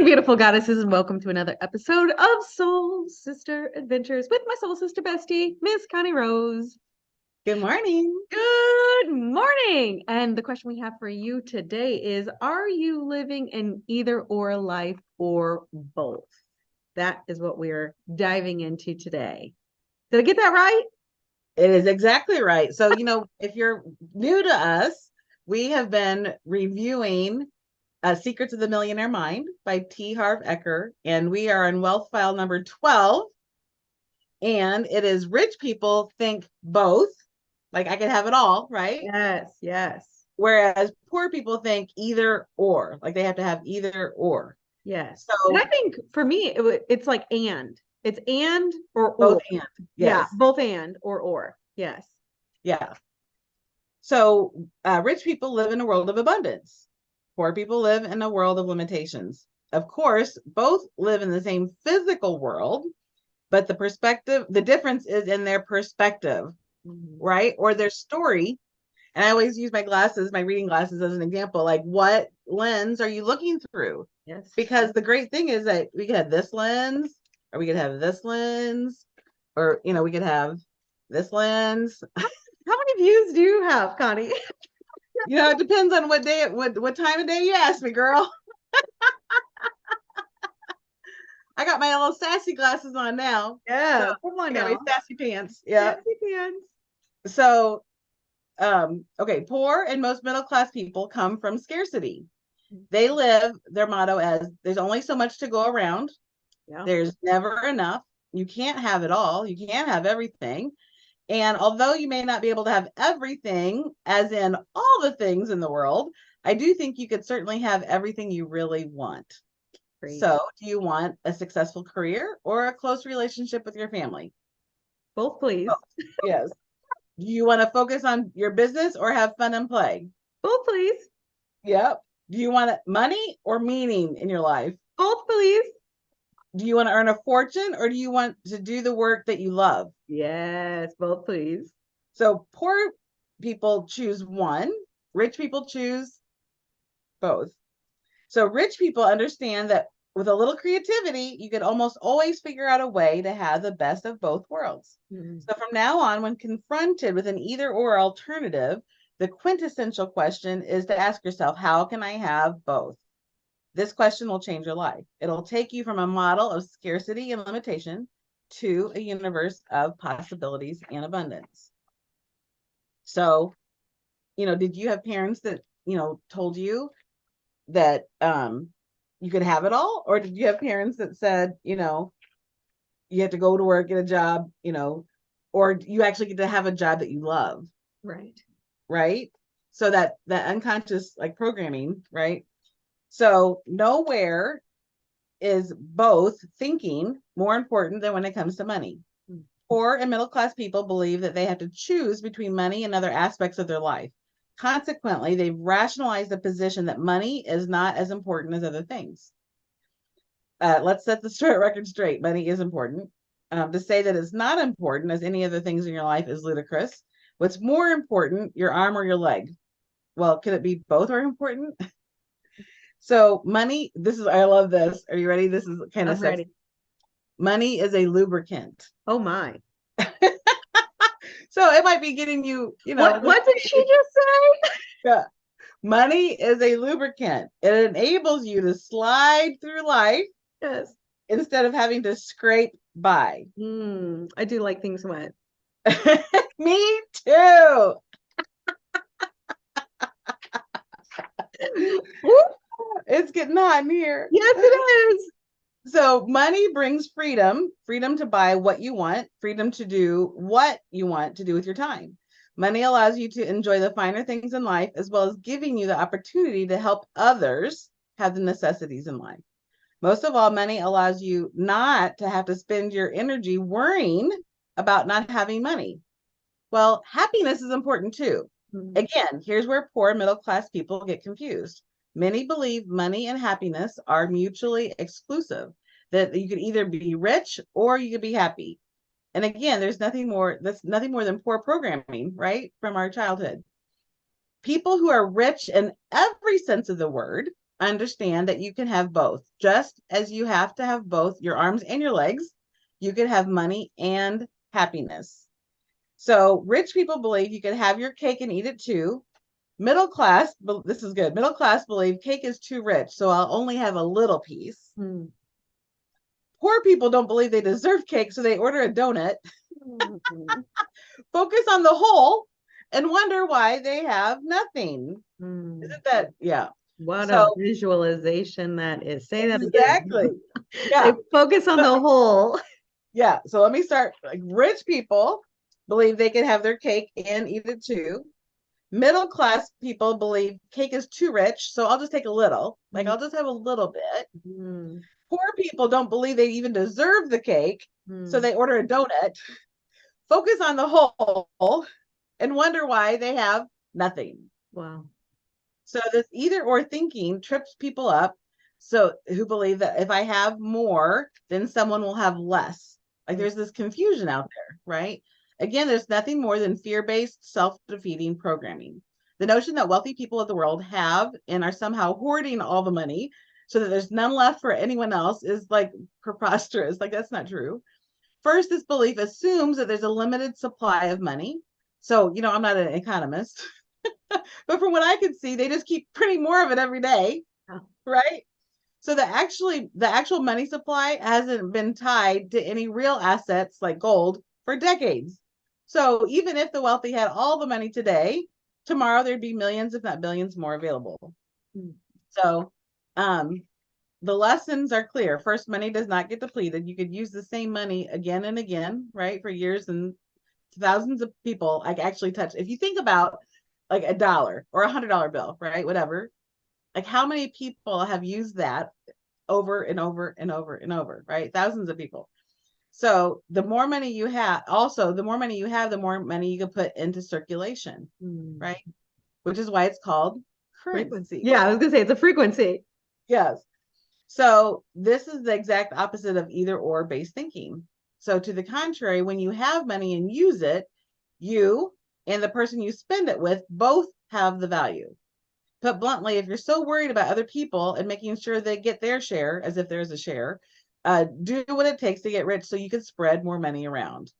beautiful goddesses, and welcome to another episode of Soul Sister Adventures with my soul sister bestie, Miss Connie Rose. Good morning. Good morning. And the question we have for you today is, are you living an either or life or both? That is what we're diving into today. Did I get that right? It is exactly right. So, if you're new to us, we have been reviewing Secrets of the Millionaire Mind by T. Harv Eker, and we are on wealth file number 12. And it is rich people think both, like I can have it all, right? Yes, yes. Whereas poor people think either or, like they have to have either or. Yes. So, And I think for me, it's like and. It's and or. both and. Yeah, Yes. both and or. Yes. Yeah. So rich people live in a world of abundance. Poor people live in a world of limitations. Of course, both live in the same physical world, but the difference is in their perspective, right? Or their story. And I always use my reading glasses as an example. Like, what lens are you looking through? Yes. Because the great thing is that we could have this lens, or we could have this lens, or, we could have this lens. How many views do you have, Connie? It depends on what time of day you ask me, girl. I got my little sassy glasses on now. Yeah, So come on I got now. my sassy pants. Yeah. Sassy pants. So, okay, poor and most middle class people come from scarcity. They live their motto as there's only so much to go around. Yeah. There's never enough. You can't have it all. You can't have everything. And although you may not be able to have everything, as in all the things in the world, I do think you could certainly have everything you really want. Great. So, do you want a successful career or a close relationship with your family? Both, please. Both. Yes. Do you want to focus on your business or have fun and play? Both, please. Yep. Do you want money or meaning in your life? Both, please. Do you want to earn a fortune or do you want to do the work that you love? Yes, both, please. So poor people choose one, rich people choose both. So rich people understand that with a little creativity, you could almost always figure out a way to have the best of both worlds. Mm-hmm. So from now on, when confronted with an either or alternative, the quintessential question is to ask yourself, how can I have both? This question will change your life. It'll take you from a model of scarcity and limitation to a universe of possibilities and abundance. So, did you have parents that, told you that you could have it all? Or did you have parents that said, you have to go to work, get a job, or you actually get to have a job that you love? Right. Right. So that unconscious programming, right? So nowhere is both thinking more important than when it comes to money. Mm-hmm. Poor and middle class people believe that they have to choose between money and other aspects of their life. Consequently, they've rationalized the position that money is not as important as other things. Let's set the record straight. Money is important. To say that it's not important as any other things in your life is ludicrous. What's more important, your arm or your leg? Well, could it be both are important? So money, I love this. Are you ready? This is kind of sexy. Ready. Money is a lubricant. Oh my. So it might be getting you, What did she just say? Yeah. Money is a lubricant. It enables you to slide through life. Yes. Instead of having to scrape by. I do like things wet. Me too. It's getting hot in here. Yes, it is. So money brings freedom to buy what you want, freedom to do what you want to do with your time. Money allows you to enjoy the finer things in life, as well as giving you the opportunity to help others have the necessities in life. Most of all, money allows you not to have to spend your energy worrying about not having money. Well, happiness is important too. Mm-hmm. Again, here's where poor middle class people get confused. Many believe money and happiness are mutually exclusive, that you could either be rich or you could be happy. And again, that's nothing more than poor programming, right? From our childhood. People who are rich in every sense of the word understand that you can have both. Just as you have to have both your arms and your legs, you can have money and happiness. So rich people believe you can have your cake and eat it too. Middle class, this is good. Middle class believe cake is too rich, so I'll only have a little piece. Poor people don't believe they deserve cake, so they order a donut. Focus on the whole and wonder why they have nothing. Isn't that, yeah. What So, a visualization that is. Say that again. exactly. Yeah. They focus on the whole. Yeah. So let me start. Like, rich people believe they can have their cake and eat it too. Middle class people believe cake is too rich, so I'll just take a little. Like, I'll just have a little bit. Poor people don't believe they even deserve the cake, so they order a donut. Focus on the whole and wonder why they have nothing. Wow. So this either or thinking trips people up. So who believe that if I have more, then someone will have less. Like, there's this confusion out there, right? Again, there's nothing more than fear-based, self-defeating programming. The notion that wealthy people of the world have and are somehow hoarding all the money so that there's none left for anyone else is like preposterous. Like, that's not true. First, this belief assumes that there's a limited supply of money. So, I'm not an economist, but from what I can see, they just keep printing more of it every day, right? So the actual money supply hasn't been tied to any real assets like gold for decades. So even if the wealthy had all the money today, tomorrow there'd be millions, if not billions, more available. So the lessons are clear. First, money does not get depleted. You could use the same money again and again, right, for years, and thousands of people like actually touch. If you think about like $1 or $100 bill, right, whatever, like how many people have used that over and over and over and over, right? Thousands of people. So the more money you have, also the more money you have, the more money you can put into circulation, right? Which is why it's called currency. Yeah, I was gonna say it's a frequency. Yes. So this is the exact opposite of either or based thinking. So to the contrary, when you have money and use it, you and the person you spend it with both have the value. Put bluntly, if you're so worried about other people and making sure they get their share, as if there's a share, do what it takes to get rich so you can spread more money around.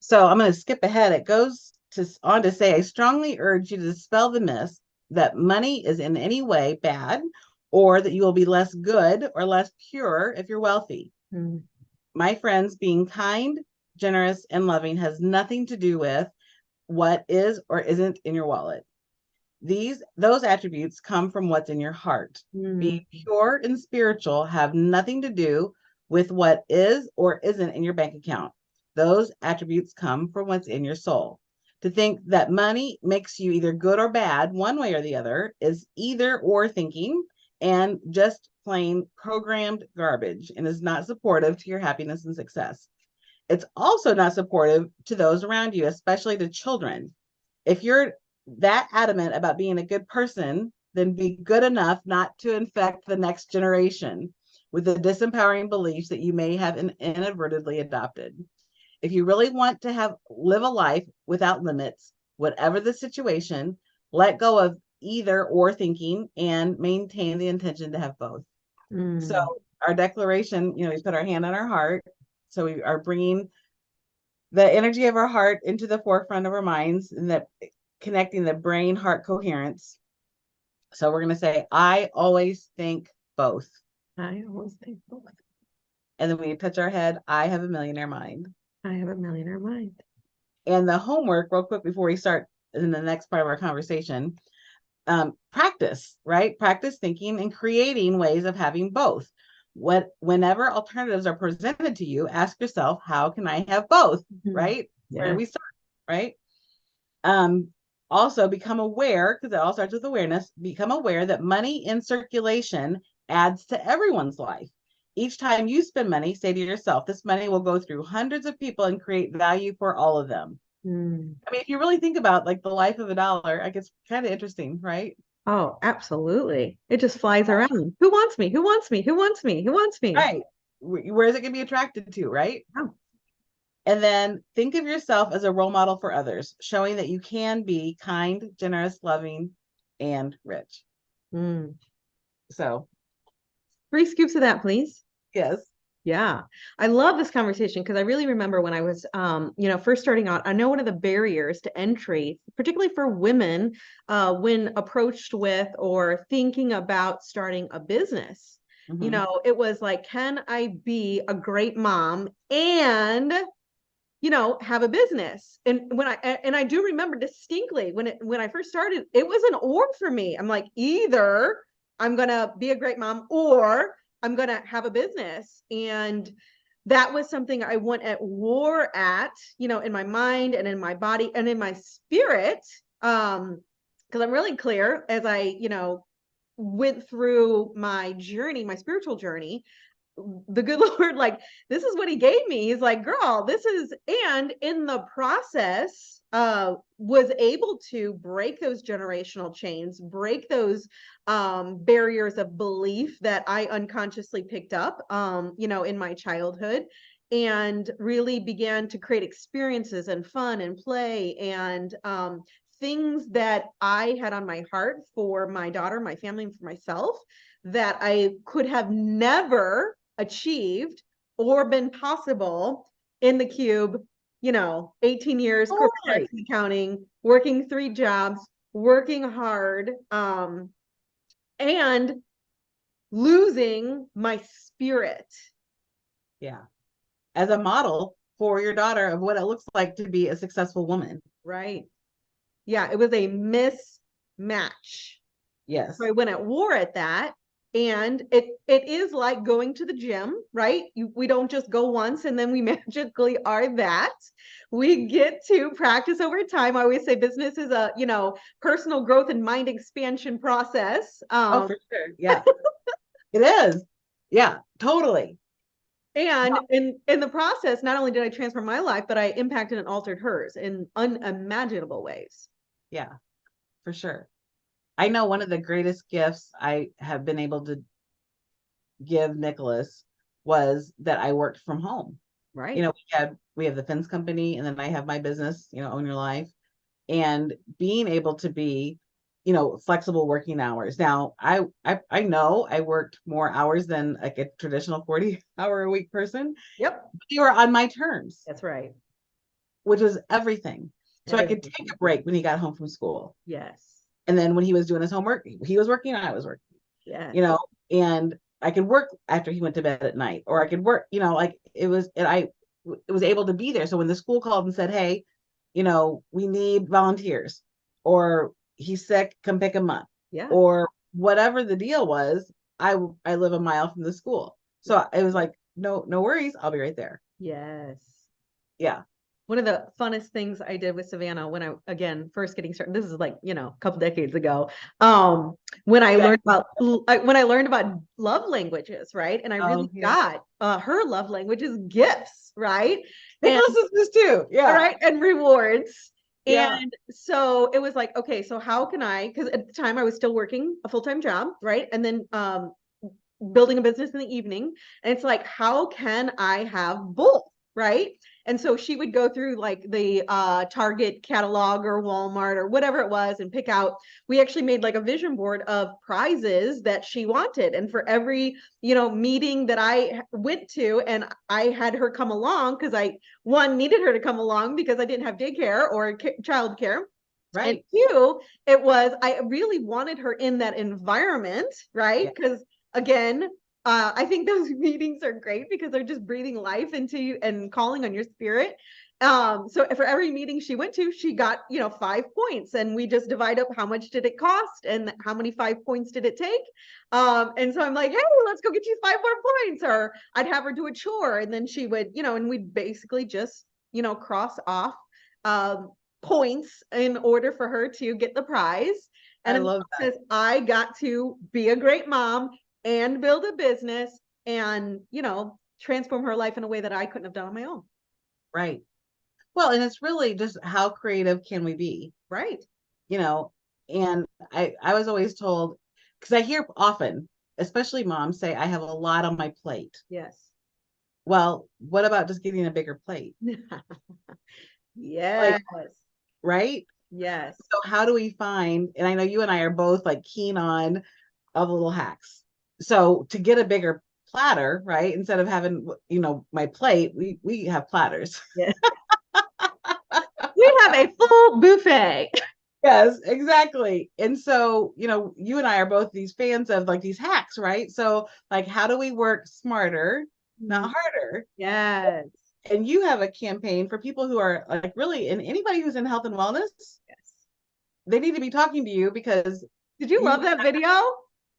So I'm going to skip ahead. It goes on to say, I strongly urge you to dispel the myth that money is in any way bad, or that you will be less good or less pure if you're wealthy. My friends, being kind, generous, and loving has nothing to do with what is or isn't in your wallet. Those attributes come from what's in your heart. Being pure and spiritual have nothing to do with what is or isn't in your bank account. Those attributes come from what's in your soul. To think that money makes you either good or bad, one way or the other, is either or thinking and just plain programmed garbage, and is not supportive to your happiness and success. It's also not supportive to those around you, especially to children. If you're that adamant about being a good person, then be good enough not to infect the next generation with the disempowering beliefs that you may have inadvertently adopted. If you really want to live a life without limits, whatever the situation, let go of either or thinking and maintain the intention to have both. So our declaration, we put our hand on our heart. So we are bringing the energy of our heart into the forefront of our minds, and that connecting the brain heart coherence. So we're going to say, I always think both. I always think both. And then we touch our head, I have a millionaire mind. I have a millionaire mind. And the homework, real quick, before we start in the next part of our conversation, practice, right? Practice thinking and creating ways of having both. Whenever alternatives are presented to you, ask yourself, how can I have both? Right? Yeah. Where we start, right? Also become aware, because it all starts with awareness, become aware that money in circulation adds to everyone's life. Each time you spend money, say to yourself, this money will go through hundreds of people and create value for all of them. I mean, if you really think about like the life of $1, like it's kind of interesting, right? Oh, absolutely. It just flies around. Who wants me? Who wants me? Who wants me? Who wants me? Right. Where is it going to be attracted to, right? Oh. And then think of yourself as a role model for others, showing that you can be kind, generous, loving, and rich. So 3 scoops of that, please. yes. Yeah. I love this conversation because I really remember when I was, first starting out, I know one of the barriers to entry, particularly for women, when approached with or thinking about starting a business, Mhm. it was like, can I be a great mom and have a business? And I do remember distinctly when I first started, it was an or for me. I'm like, either I'm gonna be a great mom or I'm gonna have a business. And that was something I went at war at, in my mind and in my body and in my spirit. Because I'm really clear as I, went through my journey, my spiritual journey, the good Lord, like, this is what he gave me. He's like, girl, this is, and in the process, was able to break those generational chains, break those barriers of belief that I unconsciously picked up, in my childhood, and really began to create experiences and fun and play and things that I had on my heart for my daughter, my family, and for myself that I could have never achieved or been possible in the cube, 18 years corporate tax Totally. and accounting, working 3 jobs, working hard, and losing my spirit. Yeah. As a model for your daughter of what it looks like to be a successful woman. Right. Yeah, it was a mismatch. Yes. So I went at war at that. And it is like going to the gym, right? We don't just go once and then we magically are that. We get to practice over time. I always say business is a, personal growth and mind expansion process. Oh, for sure. Yeah, it is. Yeah, totally. And in the process, not only did I transform my life, but I impacted and altered hers in unimaginable ways. Yeah, for sure. I know one of the greatest gifts I have been able to give Nicholas was that I worked from home. Right. We have the fence company, and then I have my business, Own Your Life, and being able to be, flexible working hours. Now, I know I worked more hours than like a traditional 40-hour a week person. Yep. But they were on my terms, That's right. which was everything. So I could take Everything. a break when he got home from school. Yes. And then when he was doing his homework, he was working, I was working, Yes. and I could work after he went to bed at night, or I could work, like it was, and I was able to be there. So when the school called and said, hey, we need volunteers, or he's sick, come pick him up, Yeah. or whatever the deal was, I live a mile from the school. So it was like, no worries, I'll be right there. Yes. Yeah. One of the funnest things I did with Savannah when I, again, first getting started, this is like, a couple decades ago, when I learned about love languages, right? And I Oh, really yeah. got her love language is gifts, right? And Nicholas is this too. all Yeah. right, and rewards. Yeah. And so it was like, okay, so how can I, because at the time I was still working a full-time job, right? And then building a business in the evening. And it's like, how can I have both? Right. And so she would go through like the Target catalog or Walmart or whatever it was and pick out. We actually made like a vision board of prizes that she wanted. And for every, meeting that I went to, and I had her come along because I, one, needed her to come along because I didn't have daycare or childcare. And Right. 2, it was, I really wanted her in that environment, right? Yeah. Because again, I think those meetings are great because they're just breathing life into you and calling on your spirit. So for every meeting she went to, she got, 5 points, and we just divide up how much did it cost and how many 5 points did it take. And so I'm like, hey, let's go get you 5 more points. Or I'd have her do a chore, and then she would, and we'd basically just, cross off um, points in order for her to get the prize. And I in the love that. process, I got to be a great mom and build a business and, transform her life in a way that I couldn't have done on my own. Right. Well, and it's really just how creative can we be, Right. you know? And I was always told, because I hear often, especially moms say, I have a lot on my plate. Yes. Well, what about just getting a bigger plate? Like, Yes. right? Yes. So how do we find, and I know you and I are both like keen on all the little hacks. So to get a bigger platter, right? Instead of having, my plate, we have platters. Yeah. We have a full buffet. Yes, exactly. And so, you and I are both these fans of like these hacks, right? So, like, how do we work smarter, not harder? Yes. And you have a campaign for people who are like really, and anybody who's in health and wellness, Yes. they need to be talking to you because Did you love that video?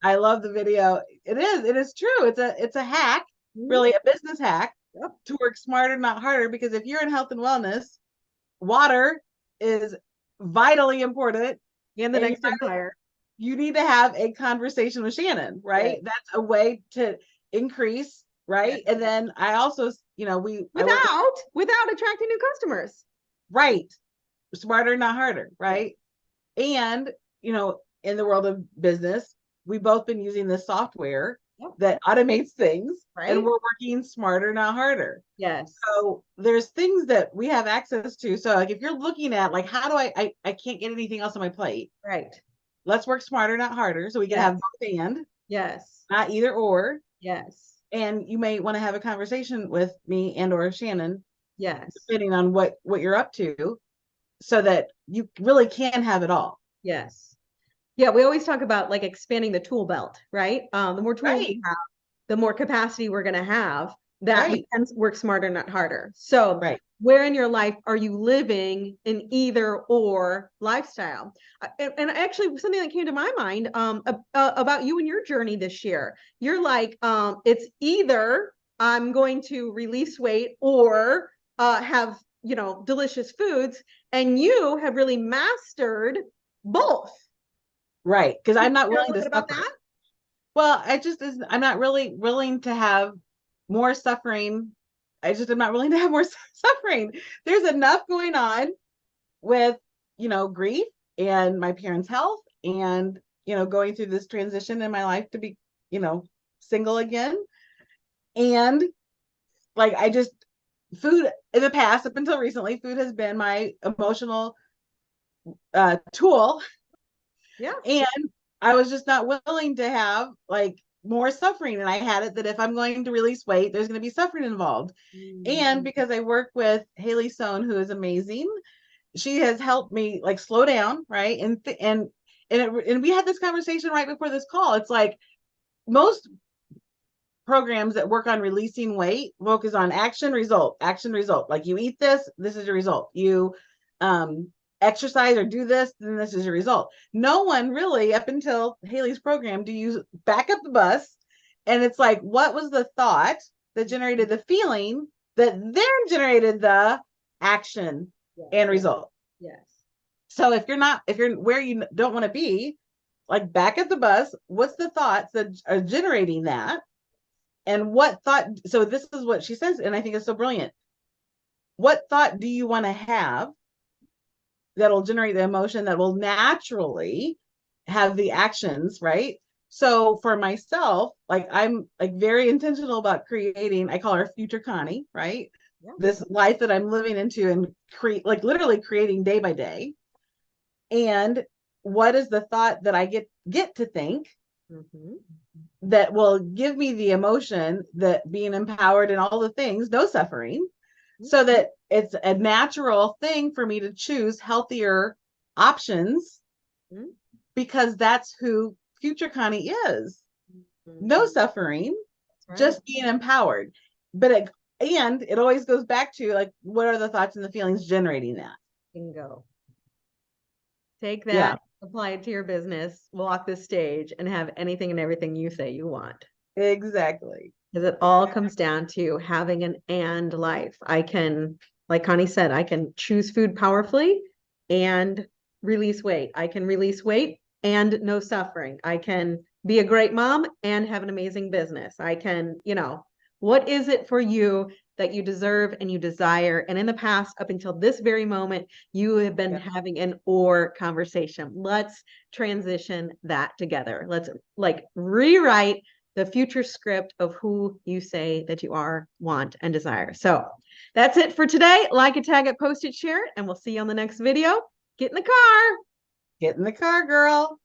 I love the video. It is true. It's a hack, Mhm. really a business hack Yep. to work smarter, not harder. Because if you're in health and wellness, water is vitally important, And the and next empire. you need to have a conversation with Shannon, Yes. right? That's a way to increase, Yes. right? And then I also, I work with, Without attracting new customers. right, smarter, not harder, right? And, in the world of business, we've both been using this software Yep. that automates things, and Right? we're working smarter, not harder. Yes. So there's things that we have access to. So like if you're looking at like, how do I can't get anything else on my plate. Right. Let's work smarter, not harder. So we can Yes. have both and, Yes. not either or. Yes. And you may want to have a conversation with me and or Shannon, Yes. depending on what you're up to, so that you really can have it all. Yes. Yeah, we always talk about like expanding the tool belt, right? The more tools Right. we have, the more capacity we're going to have that Right. we can work smarter, not harder. So, Right. where in your life are you living an either or lifestyle? And actually, something that came to my mind about you and your journey this year. You're like, it's either I'm going to release weight or have delicious foods, and you have really mastered both. Right. Because Can you I'm not share a willing little to bit about suffer. that? Well, I'm not really willing to have more suffering. I just am not willing to have more suffering. There's enough going on with, grief and my parents' health and, going through this transition in my life to be, single again. And like, food in the past, up until recently, food has been my emotional tool. Yeah. And I was just not willing to have like more suffering. And I had it that if I'm going to release weight, there's going to be suffering involved. And because I work with Haley Sohn, who is amazing, she has helped me like slow down, right? And we had this conversation right before this call. It's like most programs that work on releasing weight focus on action, result, action, result. Like you eat this, this is your result. You exercise or do this, then this is your result. No one really, up until Haley's program, do you back up the bus. And it's like, what was the thought that generated the feeling that then generated the action and result? Yes. So if you're where you don't want to be, like back up the bus, what's the thoughts that are generating that? And what thought, so this is what she says, and I think it's so brilliant. What thought do you want to have that'll generate the emotion that will naturally have the actions, right? So for myself, like I'm like very intentional about creating, I call her future Connie, right? Yeah. This life that I'm living into and create, like literally creating day by day. And what is the thought that I get to think that will give me the emotion that being empowered and all the things, no suffering, so that it's a natural thing for me to choose healthier options because that's who future Connie is. No suffering, just being empowered. But it always goes back to like, what are the thoughts and the feelings generating that? Bingo. Take that, Yeah, apply it to your business, walk the stage, and have anything and everything you say you want. exactly. Because it all comes down to having an and life. I can, like Connie said, I can choose food powerfully and release weight. I can release weight and no suffering. I can be a great mom and have an amazing business. I can, what is it for you that you deserve and you desire? And in the past, up until this very moment, you have been having an or conversation. Let's transition that together. Let's like rewrite the future script of who you say that you are, want, and desire. So that's it for today. Like it, tag it, post it, share it, and we'll see you on the next video. Get in the car. Get in the car, girl.